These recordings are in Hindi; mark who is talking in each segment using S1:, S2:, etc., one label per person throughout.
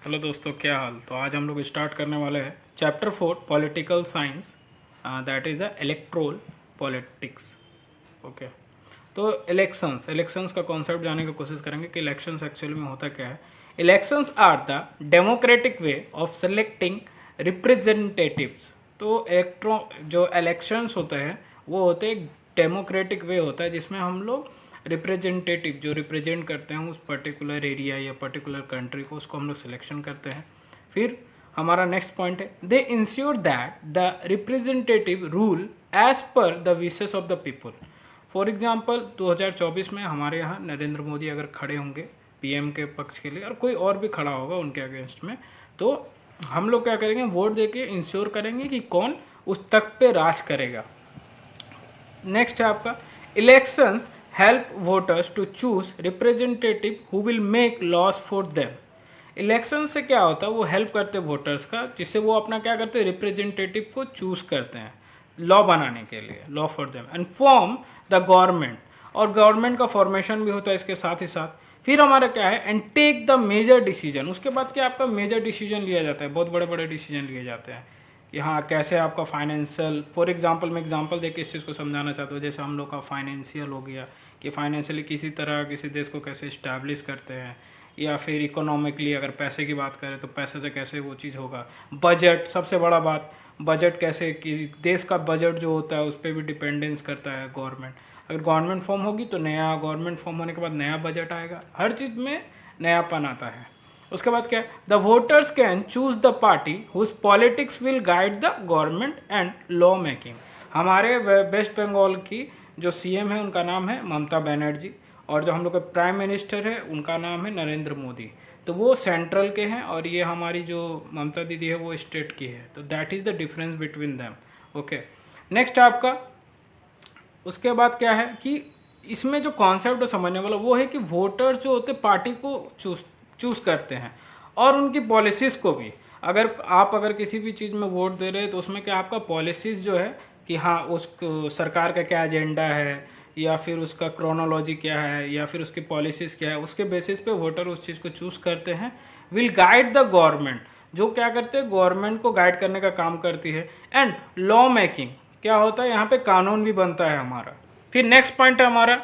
S1: हेलो दोस्तों, क्या हाल। तो आज हम लोग स्टार्ट करने वाले हैं chapter 4 political science, that is the electoral politics. Okay, तो इलेक्शंस का कॉन्सेप्ट जानने की कोशिश करेंगे कि इलेक्शंस एक्चुअली में होता क्या है। Elections are the democratic way of selecting representatives. तो जो इलेक्शंस होते हैं वो होते हैं डेमोक्रेटिक वे होता है जिसमें हम लोग रिप्रेजेंटेटिव जो रिप्रेजेंट करते हैं उस पर्टिकुलर एरिया या पर्टिकुलर कंट्री को, उसको हम लोग सिलेक्शन करते हैं। फिर हमारा नेक्स्ट पॉइंट है they ensure that the representative rule as per the wishes of the people. For example 2024 में हमारे यहाँ नरेंद्र मोदी अगर खड़े होंगे पीएम के पक्ष के लिए और कोई और भी खड़ा होगा उनके अगेंस्ट में, तो हम लोग क्या करेंगे, वोट देके इंश्योर करेंगे कि कौन उस तख्त पे राज करेगा। नेक्स्ट है आपका elections help voters to choose representative who will make laws for them. Election से क्या होता है, वो हेल्प करते हैं वोटर्स का, जिससे वो अपना क्या करते हैं, रिप्रेजेंटेटिव को चूज करते हैं लॉ बनाने के लिए, law for them and form the government. और गवर्नमेंट का फॉर्मेशन भी होता है इसके साथ ही साथ। फिर हमारा क्या है, and take the major decision. उसके बाद क्या आपका मेजर डिसीजन लिया जाता है, बहुत बड़े बड़े डिसीजन लिए जाते हैं कि हाँ कैसे आपका फाइनेंशियल, फॉर एग्जांपल मैं एग्जांपल देके इस चीज़ को समझाना चाहता हूँ। जैसे हम लोग का फाइनेंशियल हो गया कि फाइनेंशियली किसी तरह किसी देश को कैसे इस्टेब्लिश करते हैं, या फिर इकोनॉमिकली अगर पैसे की बात करें तो पैसे से कैसे वो चीज़ होगा। बजट, सबसे बड़ा बात, बजट कैसे, कि देश का बजट जो होता है उस पर भी डिपेंडेंस करता है गवर्नमेंट। अगर गवर्नमेंट फॉर्म होगी तो नया गवर्नमेंट फॉर्म होने के बाद नया बजट आएगा, हर चीज़ में नयापन आता है। उसके बाद क्या है, the voters can choose the party whose politics will guide the government and law making. हमारे वेस्ट बंगाल की जो सीएम है उनका नाम है ममता बनर्जी, और जो हम लोग के प्राइम मिनिस्टर है उनका नाम है नरेंद्र मोदी। तो वो सेंट्रल के हैं और ये हमारी जो ममता दीदी है वो स्टेट की है। तो that is the difference between them. Okay, next आपका उसके बाद क्या है कि इसमें जो कॉन्सेप्ट समझने वाला वो है कि वोटर्स जो होते पार्टी को चूज करते हैं और उनकी पॉलिसीज़ को भी। अगर किसी भी चीज़ में वोट दे रहे हैं तो उसमें क्या आपका पॉलिसीज़ जो है कि हाँ उस सरकार का क्या एजेंडा है, या फिर उसका क्रोनोलॉजी क्या है, या फिर उसकी पॉलिसीज़ क्या है, उसके बेसिस पे वोटर उस चीज़ को चूज़ करते हैं। विल गाइड द गवर्नमेंट, जो क्या करते हैं, गवर्नमेंट को गाइड करने का काम करती है। एंड लॉ मेकिंग, क्या होता है यहाँ पे, कानून भी बनता है हमारा। फिर नेक्स्ट पॉइंट है हमारा,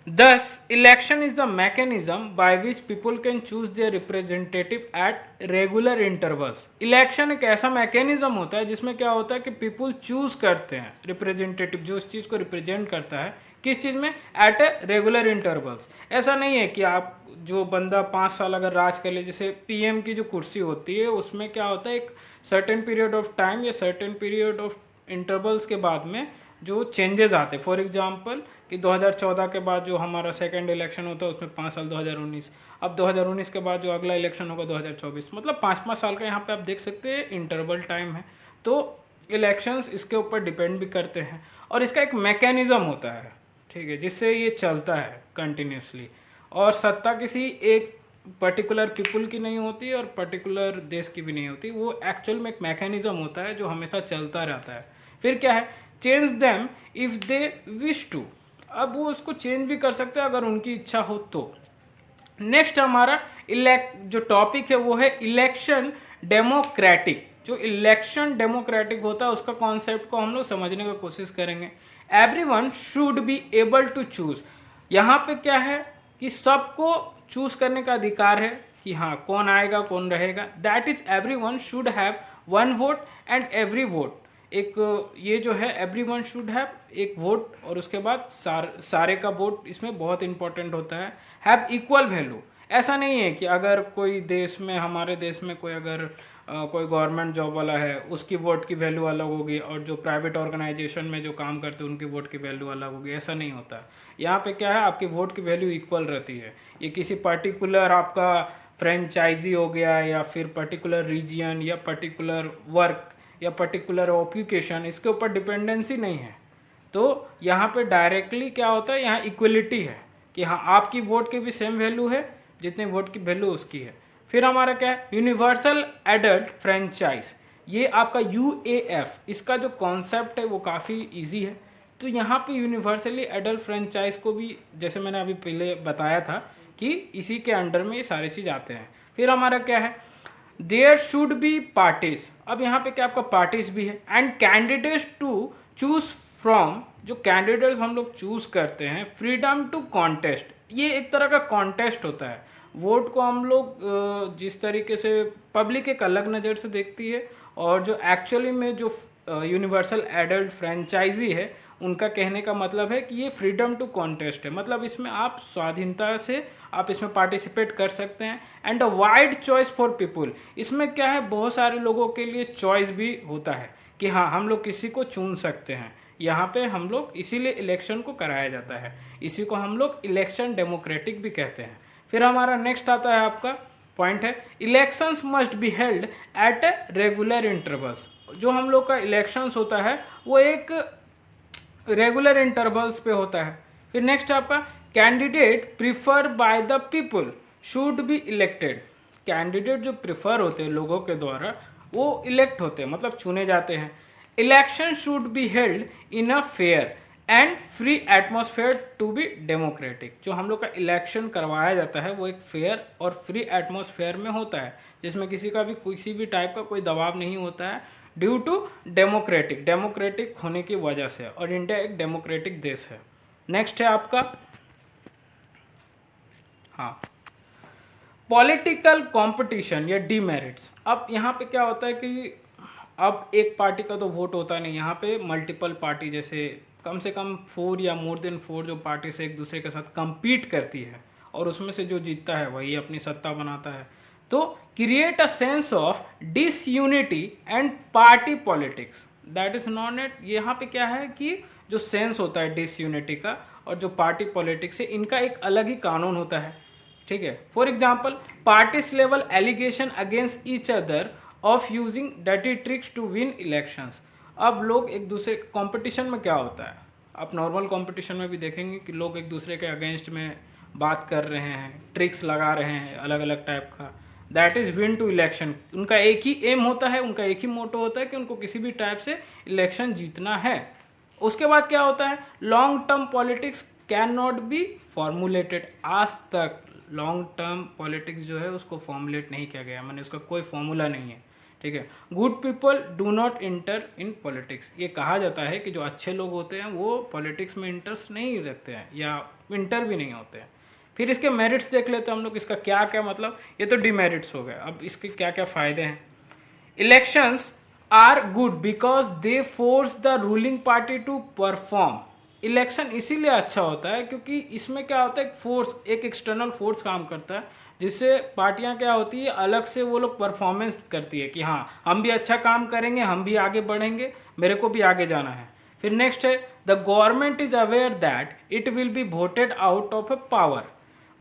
S1: thus election is the mechanism by which people can choose their representative at regular intervals। Election एक ऐसा मैकेनिज्म होता है जिसमें क्या होता है कि पीपल चूज करते हैं रिप्रेजेंटेटिव जो उस चीज़ को रिप्रेजेंट करता है, किस चीज़ में, एट ए रेगुलर इंटरवल्स। ऐसा नहीं है कि आप जो बंदा 5 साल अगर राज कर ले, जैसे पीएम की जो कुर्सी होती है उसमें क्या होता है, एक सर्टेन पीरियड ऑफ टाइम या सर्टेन पीरियड ऑफ इंटरवल्स के बाद में जो चेंजेस आते हैं। फॉर एग्जांपल कि 2014 के बाद जो हमारा सेकंड इलेक्शन होता है उसमें 5 साल 2019, अब 2019 के बाद जो अगला इलेक्शन होगा 2024, मतलब 5-5 साल का यहाँ पे आप देख सकते हैं इंटरवल टाइम है। तो इलेक्शंस इसके ऊपर डिपेंड भी करते हैं और इसका एक मैकेनिज्म होता है, ठीक है, जिससे ये चलता है कंटिन्यूसली। और सत्ता किसी एक पर्टिकुलर पीपल की नहीं होती और पर्टिकुलर देश की भी नहीं होती, वो एक्चुअल में एक मैकेनिज्म होता है जो हमेशा चलता रहता है। फिर क्या है, change them if they wish to, अब वो उसको चेंज भी कर सकते हैं अगर उनकी इच्छा हो तो। नेक्स्ट हमारा जो टॉपिक है वो है इलेक्शन डेमोक्रेटिक। जो इलेक्शन डेमोक्रेटिक होता है उसका कॉन्सेप्ट को हम लोग समझने की कोशिश करेंगे। Everyone should be able to choose, यहाँ पे क्या है कि सबको चूज करने का अधिकार है कि हाँ कौन आएगा कौन रहेगा। That is everyone should have one vote and every vote, एक ये जो है एवरीवन शुड हैव एक वोट, और उसके बाद सारे का वोट इसमें बहुत इंपॉर्टेंट होता है। हैव इक्वल वैल्यू, ऐसा नहीं है कि अगर कोई देश में, हमारे देश में कोई अगर कोई गवर्नमेंट जॉब वाला है उसकी वोट की वैल्यू अलग होगी और जो प्राइवेट ऑर्गेनाइजेशन में जो काम करते हैं उनकी वोट की वैल्यू अलग होगी, ऐसा नहीं होता। यहाँ पे क्या है, आपकी वोट की वैल्यू इक्वल रहती है। ये किसी पर्टिकुलर आपका फ्रेंचाइजी हो गया या फिर पर्टिकुलर रीजियन या पर्टिकुलर वर्क या पर्टिकुलर ऑक्यूपेशन, इसके ऊपर डिपेंडेंसी नहीं है। तो यहाँ पे डायरेक्टली क्या होता है, यहाँ इक्वलिटी है कि हाँ आपकी वोट की भी सेम वैल्यू है जितने वोट की वैल्यू उसकी है। फिर हमारा क्या है, यूनिवर्सल एडल्ट फ्रेंचाइज, ये आपका यूएएफ, इसका जो कॉन्सेप्ट है वो काफ़ी इजी है। तो यहाँ पे यूनिवर्सली एडल्ट फ्रेंचाइज को भी, जैसे मैंने अभी पहले बताया था कि इसी के अंडर में ये सारी चीज़ आते हैं। फिर हमारा क्या है, देयर शुड बी पार्टीज। अब यहाँ पे क्या आपका पार्टीज भी है, and candidates to choose from, जो कैंडिडेट्स हम लोग चूज करते हैं, फ्रीडम टू कॉन्टेस्ट। ये एक तरह का कॉन्टेस्ट होता है। वोट को हम लोग जिस तरीके से पब्लिक एक अलग नज़र से देखती है, और जो एक्चुअली में जो यूनिवर्सल एडल्ट फ्रेंचाइजी है उनका कहने का मतलब है कि ये फ्रीडम टू कॉन्टेस्ट है, मतलब इसमें आप स्वाधीनता से आप इसमें पार्टिसिपेट कर सकते हैं। And a wide choice for people, इसमें क्या है, बहुत सारे लोगों के लिए चॉइस भी होता है कि हाँ हम लोग किसी को चुन सकते हैं। यहाँ पे हम लोग इसीलिए इलेक्शन को कराया जाता है, इसी को हम लोग इलेक्शन डेमोक्रेटिक भी कहते हैं। फिर हमारा नेक्स्ट आता है आपका पॉइंट है, elections must be held at regular intervals. जो हम लोग का इलेक्शंस होता है वो एक रेगुलर इंटरवल्स पे होता है। फिर नेक्स्ट आपका, candidate prefer by the people should be elected. Candidate जो प्रिफर होते हैं लोगों के द्वारा वो इलेक्ट होते हैं, मतलब चुने जाते हैं। Election should be held in a fair and free atmosphere to be democratic. जो हम लोग का इलेक्शन करवाया जाता है वो एक फेयर और फ्री एटमॉस्फेयर में होता है, जिसमें किसी का भी किसी भी टाइप का कोई दबाव नहीं होता है, ड्यू टू डेमोक्रेटिक होने की वजह से, और इंडिया एक डेमोक्रेटिक देश है। नेक्स्ट है आपका, हाँ, पॉलिटिकल कंपटीशन या डीमेरिट्स। अब यहाँ पे क्या होता है कि अब एक पार्टी का तो वोट होता नहीं, यहाँ पे मल्टीपल पार्टी, जैसे कम से कम 4 या मोर देन 4 जो पार्टी से एक दूसरे के साथ compete करती है, और उसमें से जो जीतता है वही अपनी सत्ता बनाता है। तो create a sense of disunity and party politics, that is not at. यहाँ पे क्या है कि जो सेंस होता है डिसयूनिटी का और जो पार्टी पॉलिटिक्स है, इनका एक अलग ही कानून होता है, ठीक है। For example, parties level allegation against each other of using dirty tricks to win elections. अब लोग एक दूसरे कंपटीशन में क्या होता है, आप नॉर्मल कंपटीशन में भी देखेंगे कि लोग एक दूसरे के अगेंस्ट में बात कर रहे हैं, ट्रिक्स लगा रहे हैं अलग अलग टाइप का, that is win to election. उनका एक ही एम होता है, उनका एक ही मोटो होता है कि उनको किसी भी टाइप से इलेक्शन जीतना है। उसके बाद क्या होता है, long term politics can not be formulated. आज तक लॉन्ग टर्म पॉलिटिक्स जो है उसको फॉर्मुलेट नहीं किया गया, मैंने उसका कोई फॉर्मूला नहीं है, ठीक है। Good people do not inter in politics. ये कहा जाता है कि जो अच्छे लोग होते हैं वो पॉलिटिक्स में इंटरेस्ट नहीं रखते हैं या इंटर भी नहीं होते हैं। फिर इसके मेरिट्स देख लेते हैं हम लोग, इसका क्या क्या मतलब, ये तो डिमेरिट्स हो गए। अब इसके क्या क्या फ़ायदे हैं। Elections are good because they force the ruling party to perform. Election इसीलिए अच्छा होता है क्योंकि इसमें क्या होता है, एक फोर्स, एक एक्सटर्नल फोर्स काम करता है, जिससे पार्टियां क्या होती है अलग से वो लोग परफॉर्मेंस करती है कि हाँ हम भी अच्छा काम करेंगे, हम भी आगे बढ़ेंगे, मेरे को भी आगे जाना है। फिर नेक्स्ट है, the government is aware that it will be voted out of A power.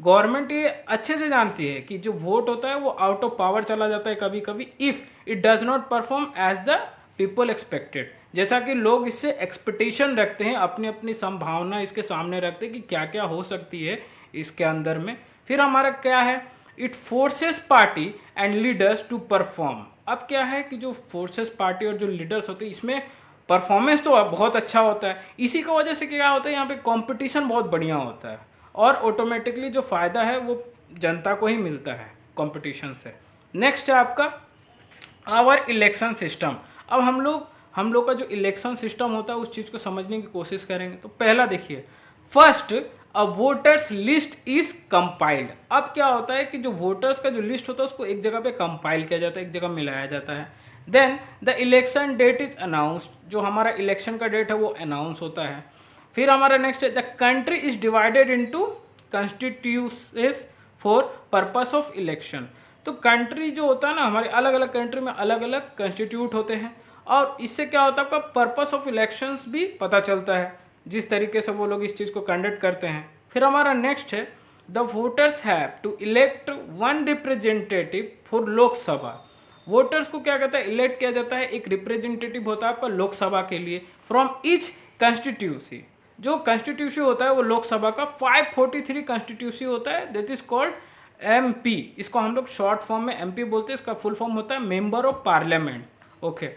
S1: Government ये अच्छे से जानती है कि जो वोट होता है वो आउट ऑफ पावर चला जाता है कभी कभी, if it does not perform as the people expected. जैसा कि लोग इससे एक्सपेक्टेशन रखते हैं, अपनी अपनी संभावना इसके सामने रखते हैं कि क्या क्या हो सकती है इसके अंदर में। फिर हमारा क्या है, it forces party and leaders to perform. अब क्या है कि जो फोर्सेस पार्टी और जो लीडर्स होते हैं इसमें परफॉर्मेंस तो बहुत अच्छा होता है, इसी की वजह से क्या होता है यहाँ पे कंपटीशन बहुत बढ़िया होता है, और ऑटोमेटिकली जो फ़ायदा है वो जनता को ही मिलता है कंपटीशन से। नेक्स्ट है आपका आवर इलेक्शन सिस्टम। अब हम लोग का जो इलेक्शन सिस्टम होता है उस चीज़ को समझने की कोशिश करेंगे। तो पहला देखिए, first a voters list is compiled. अब क्या होता है कि जो वोटर्स का जो लिस्ट होता है उसको एक जगह पे कंपाइल किया जाता है, एक जगह मिलाया जाता है। Then the election date is announced. जो हमारा इलेक्शन का डेट है वो अनाउंस होता है। फिर हमारा नेक्स्ट है, the country is divided into constitutions for purpose of election. तो कंट्री जो होता है ना, हमारे अलग अलग कंट्री में अलग अलग कॉन्स्टिट्यूट होते हैं, और इससे क्या होता है आपका पर्पस ऑफ इलेक्शंस भी पता चलता है, जिस तरीके से वो लोग इस चीज़ को कंडक्ट करते हैं। फिर हमारा नेक्स्ट है, the voters have to elect 1 representative for Lok Sabha. Voters को क्या कहता है, इलेक्ट किया जाता है, एक रिप्रेजेंटेटिव होता है आपका लोकसभा के लिए फ्रॉम ईच कंस्टिट्यूंसी। जो कंस्टिट्यूंसी होता है वो लोकसभा का 543 कंस्टिट्यूंसी होता है, दैट इज कॉल्ड MP। इसको हम लोग शॉर्ट फॉर्म में MP बोलते हैं, इसका फुल फॉर्म होता है मेंबर ऑफ पार्लियामेंट। ओके,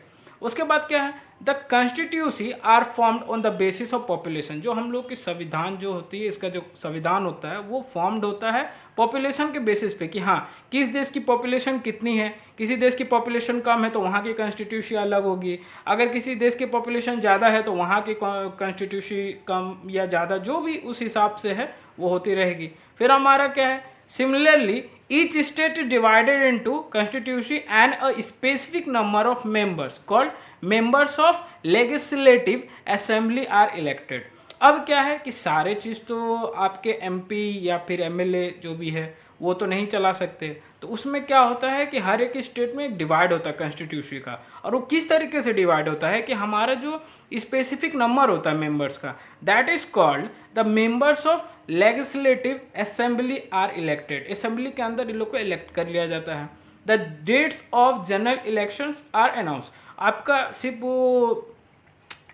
S1: उसके बाद क्या है, the constituency are formed on the basis of population. जो हम लोग की संविधान जो होती है, इसका जो संविधान होता है वो फॉर्म्ड होता है पॉपुलेशन के बेसिस पे कि हाँ किस देश की पॉपुलेशन कितनी है। किसी देश की पॉपुलेशन कम है तो वहाँ की कॉन्स्टिट्यूशन अलग होगी, अगर किसी देश की पॉपुलेशन ज़्यादा है तो वहाँ की कॉन्स्टिट्यूशन कम या ज़्यादा जो भी उस हिसाब से है वो होती रहेगी। फिर हमारा क्या है, similarly each state is divided into constitution and a specific number of members called members of legislative assembly are elected। अब क्या है कि सारे चीज़ तो आपके एमपी या फिर एमएलए जो भी है वो तो नहीं चला सकते, तो उसमें क्या होता है कि हर एक स्टेट में एक डिवाइड होता है कॉन्स्टिट्यूशन का। और वो किस तरीके से डिवाइड होता है कि हमारा जो स्पेसिफिक नंबर होता है मेंबर्स का, that is called the members of legislative assembly are elected. Assembly के अंदर इन लोग को इलेक्ट कर लिया जाता है। The dates of general elections are announce. आपका सिर्फ वो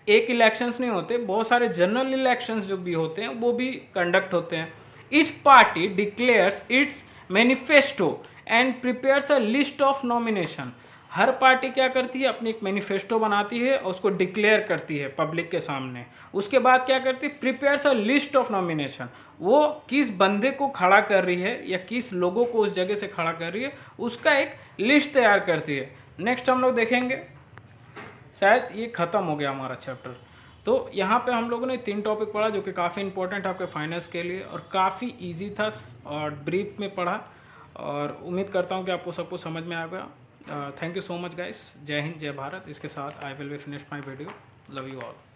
S1: एक इलेक्शंस नहीं होते, बहुत सारे जनरल इलेक्शंस जो भी होते हैं वो भी कंडक्ट होते हैं। Each party declares it's manifesto and prepares a list of nomination. Her party क्या करती है, अपनी एक मैनिफेस्टो बनाती है और उसको डिक्लेयर करती है पब्लिक के सामने। उसके बाद क्या करती है, prepares a list of nomination. वो किस बंदे को खड़ा कर रही है या किस लोगों को उस जगह से खड़ा कर रही है उसका एक लिस्ट तैयार करती है। नेक्स्ट हम लोग देखेंगे, शायद ये ख़त्म हो गया हमारा चैप्टर। तो यहाँ पे हम लोगों ने 3 टॉपिक पढ़ा जो कि काफ़ी इंपॉर्टेंट आपके फाइनेंस के लिए और काफ़ी इजी था और ब्रीफ में पढ़ा, और उम्मीद करता हूँ कि आपको सब कुछ समझ में आ गया। Thank you so much guys. जय हिंद, जय भारत। इसके साथ I will be finish my video. Love you all.